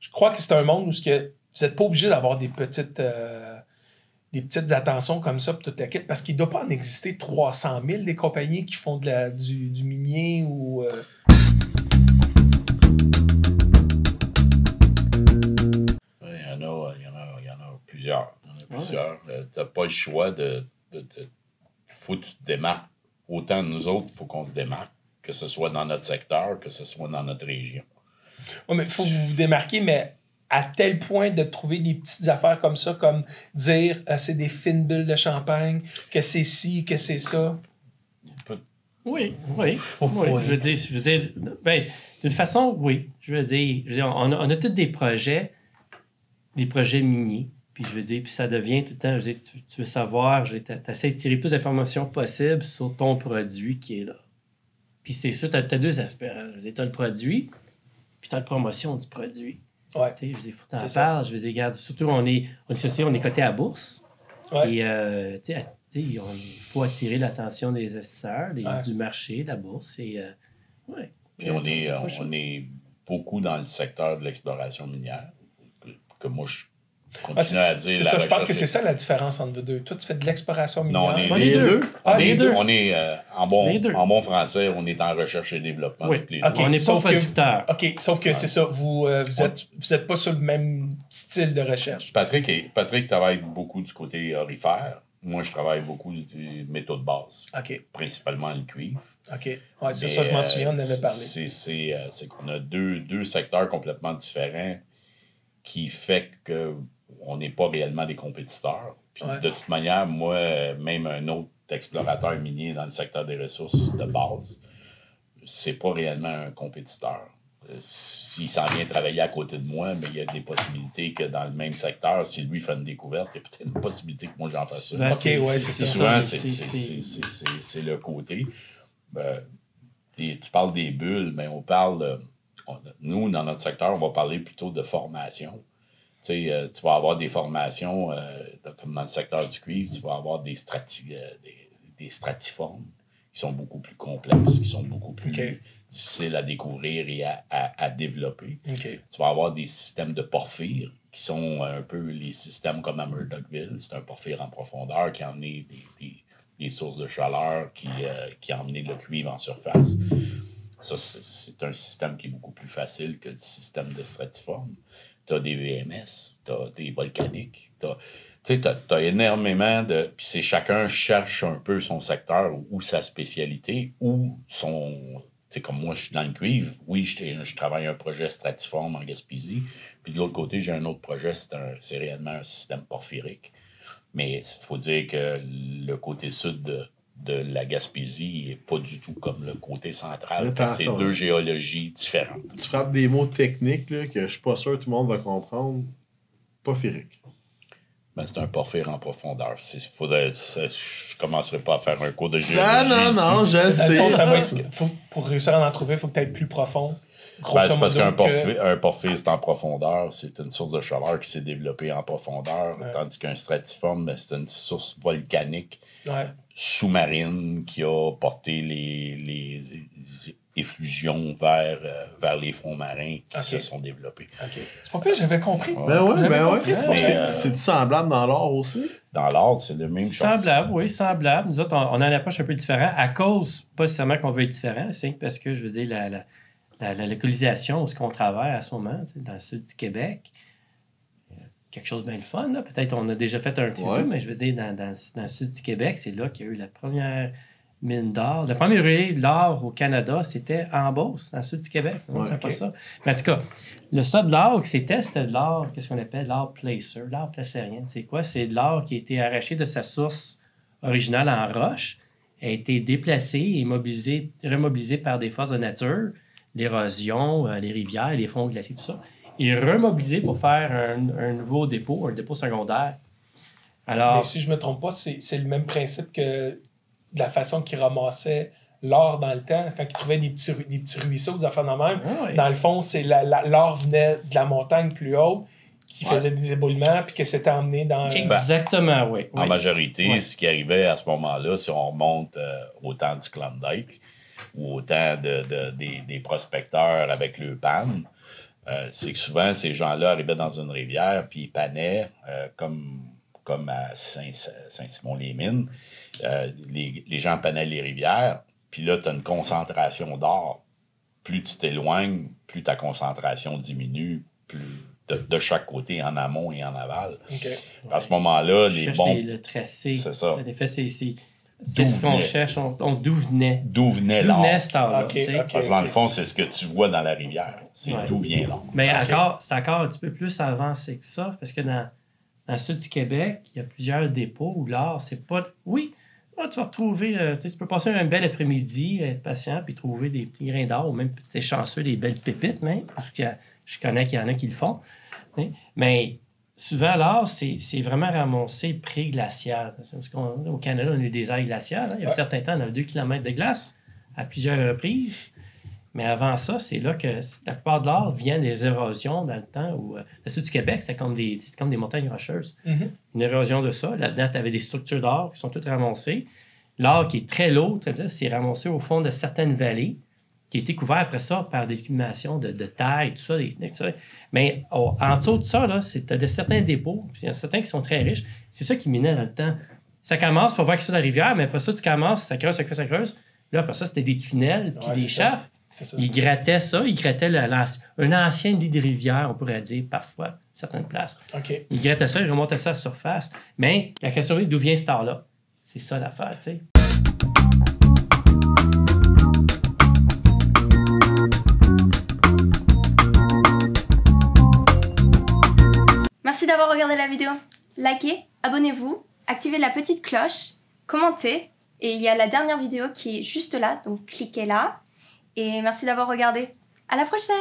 je crois que c'est un monde où vous n'êtes pas obligé d'avoir des petites attentions comme ça pour toute la quête, parce qu'il ne doit pas en exister 300 000 des compagnies qui font du minier ou... Il y en a plusieurs. Tu n'as pas le choix de faut que tu te démarques. Autant nous autres, il faut qu'on se démarque, que ce soit dans notre secteur, que ce soit dans notre région. Oui, mais il faut que vous vous démarquiez, mais à tel point de trouver des petites affaires comme ça, comme dire c'est des fines bulles de champagne, que c'est ci, que c'est ça. Oui. Je veux dire, ben, d'une façon, oui. Je veux dire on a tous des projets miniers. Puis je veux dire, puis ça devient tout le temps, je veux dire, tu veux savoir, tu essaies de tirer plus d'informations possibles sur ton produit qui est là. Puis c'est sûr, tu as deux aspects. Je veux dire, tu as le produit, puis tu as la promotion du produit. Ouais. Tu sais, je veux dire, il faut que tu en parles. Je veux dire, regarde, surtout, on est coté à la bourse. Ouais. Et, tu sais, il faut attirer l'attention des investisseurs, du marché, de la bourse. Et, Puis on est beaucoup dans le secteur de l'exploration minière, que moi, je continue à dire. C'est ça, je pense que c'est ça la différence entre vous deux. Toi, tu fais de l'exploration minière. Non, on est les deux. Les deux. On est, en bon français, on est en recherche et développement. Oui. Toutes les deux. On n'est pas producteur. OK, sauf que c'est ça, vous êtes pas sur le même style de recherche. Patrick travaille beaucoup du côté aurifère. Moi, je travaille beaucoup du métaux de base. OK. Principalement le cuivre. OK. Ouais, c'est ça, je m'en souviens, on en avait parlé. C'est qu'on a deux secteurs complètement différents qui fait qu'on n'est pas réellement des compétiteurs. Puis de toute manière, moi, même un autre explorateur minier dans le secteur des ressources de base, c'est pas réellement un compétiteur. S'il s'en vient travailler à côté de moi, mais il y a des possibilités que dans le même secteur, si lui fait une découverte, il y a peut-être une possibilité que moi j'en fasse ça. OK, ouais, c'est ça. Souvent, c'est le côté. Tu parles des bulles, mais on parle... nous, dans notre secteur, on va parler plutôt de formation. Tu vas avoir des formations, comme dans le secteur du cuivre, tu vas avoir des stratiformes qui sont beaucoup plus complexes, qui sont beaucoup plus difficiles à découvrir et à développer. Okay. Tu vas avoir des systèmes de porphyre qui sont un peu les systèmes comme à Murdochville. C'est un porphyre en profondeur qui a emmené des sources de chaleur qui a emmené le cuivre en surface. Ça, c'est un système qui est beaucoup plus facile que le système de stratiforme. Tu as des VMS, tu as des volcaniques, tu as énormément de... Puis chacun cherche un peu son secteur ou sa spécialité ou son... Tu sais, comme moi, je suis dans le cuivre. Oui, je travaille un projet stratiforme en Gaspésie. Puis de l'autre côté, j'ai un autre projet, c'est réellement un système porphyrique. Mais il faut dire que le côté sud de la Gaspésie n'est pas du tout comme le côté central. C'est deux géologies différentes. Tu frappes des mots techniques là, que je suis pas sûr que tout le monde va comprendre. Porphyrique. Ben, c'est un porphyre en profondeur. Je commencerai pas à faire un cours de géologie. Non, je sais. Pour réussir à en trouver, il faut peut-être plus profond. C'est parce qu'un porphyre, c'est en profondeur. C'est une source de chaleur qui s'est développée en profondeur. Tandis qu'un stratiforme, c'est une source volcanique sous-marine qui a porté les effusions vers les fonds marins qui se sont développés. C'est pas pire, j'avais compris. C'est semblable dans l'or aussi? Dans l'or, c'est le même chose. Semblable. Nous autres, on a une approche un peu différente. À cause, pas nécessairement qu'on veut être différent, c'est parce que, je veux dire, la localisation où on travaille à ce moment, dans le sud du Québec, quelque chose de bien le fun. Là. Peut-être on a déjà fait un petit peu, mais je veux dire, dans le sud du Québec, c'est là qu'il y a eu la première mine d'or. Le premier relais d'or au Canada, c'était en Beauce, dans le sud du Québec. On ne sait pas ça. Mais en tout cas, ça de l'or que c'était de l'or, qu'est-ce qu'on appelle l'or placer, l'or placérien. C'est quoi? C'est de l'or qui a été arraché de sa source originale en roche, a été déplacé et remobilisé par des forces de nature, l'érosion, les rivières, les fonds glaciers, tout ça, et remobilisé pour faire un nouveau dépôt, un dépôt secondaire. Alors, mais si je ne me trompe pas, c'est le même principe que de la façon qu'ils ramassaient l'or dans le temps, quand ils trouvaient des petits ruisseaux, des affaires de même. Dans le fond, c'est l'or venait de la montagne plus haute, qui faisait des éboulements, puis que c'était emmené dans... Exactement, oui. En majorité, ce qui arrivait à ce moment-là, si on remonte au temps du Klondike ou au temps des prospecteurs avec le pan, c'est que souvent, ces gens-là arrivaient dans une rivière, puis ils panaient, comme à Saint-Simon-les-Mines. Les gens panaient les rivières, puis là, tu as une concentration d'or. Plus tu t'éloignes, plus ta concentration diminue, plus de chaque côté, en amont et en aval. Okay. À ce moment-là, les bons... le tracé. C'est ça. En effet, c'est ce qu'on cherche. D'où venait. D'où venait l'or. D'où venait cet or-là. Parce que dans le fond, c'est ce que tu vois dans la rivière. C'est d'où vient l'or. Mais c'est encore un petit peu plus avancé que ça, parce que dans le sud du Québec, il y a plusieurs dépôts où l'or, c'est pas... Oui, tu vas retrouver... tu peux passer un bel après-midi, être patient, puis trouver des petits grains d'or, ou même, si t'es chanceux, des belles pépites, même, parce que je connais qu'il y en a qui le font. Mais souvent, l'or, c'est vraiment ramassé pré-glacial. Parce qu'au Canada, on a eu des aires glaciales. Il y a un certain temps, on avait 2 km de glace à plusieurs reprises. Mais avant ça, c'est là que la plupart de l'or vient des érosions dans le temps où le sud du Québec, c'est comme des montagnes rocheuses. Mm-hmm. Une érosion de ça. Là-dedans, tu avais des structures d'or qui sont toutes ramassées. L'or qui est très lourd, c'est ramassé au fond de certaines vallées, qui a été couvert après ça par des accumulations de taille, tout ça. Mais en dessous de ça, tu as certains dépôts, puis il y en a certains qui sont très riches. C'est ça qui minait dans le temps. Ça commence pour voir que c'est la rivière, mais après ça, tu commences, ça creuse. Là, après ça, c'était des tunnels, puis des shafts. Ils grattaient ça, ils grattaient un ancien lit de rivière, on pourrait dire, parfois, certaines places. Okay. Ils grattaient ça, ils remontaient ça à la surface. Mais la question est d'où vient cet or-là? C'est ça l'affaire, tu sais. Merci d'avoir regardé la vidéo. Likez, abonnez-vous, activez la petite cloche, commentez. Et il y a la dernière vidéo qui est juste là, donc cliquez là. Et merci d'avoir regardé. À la prochaine!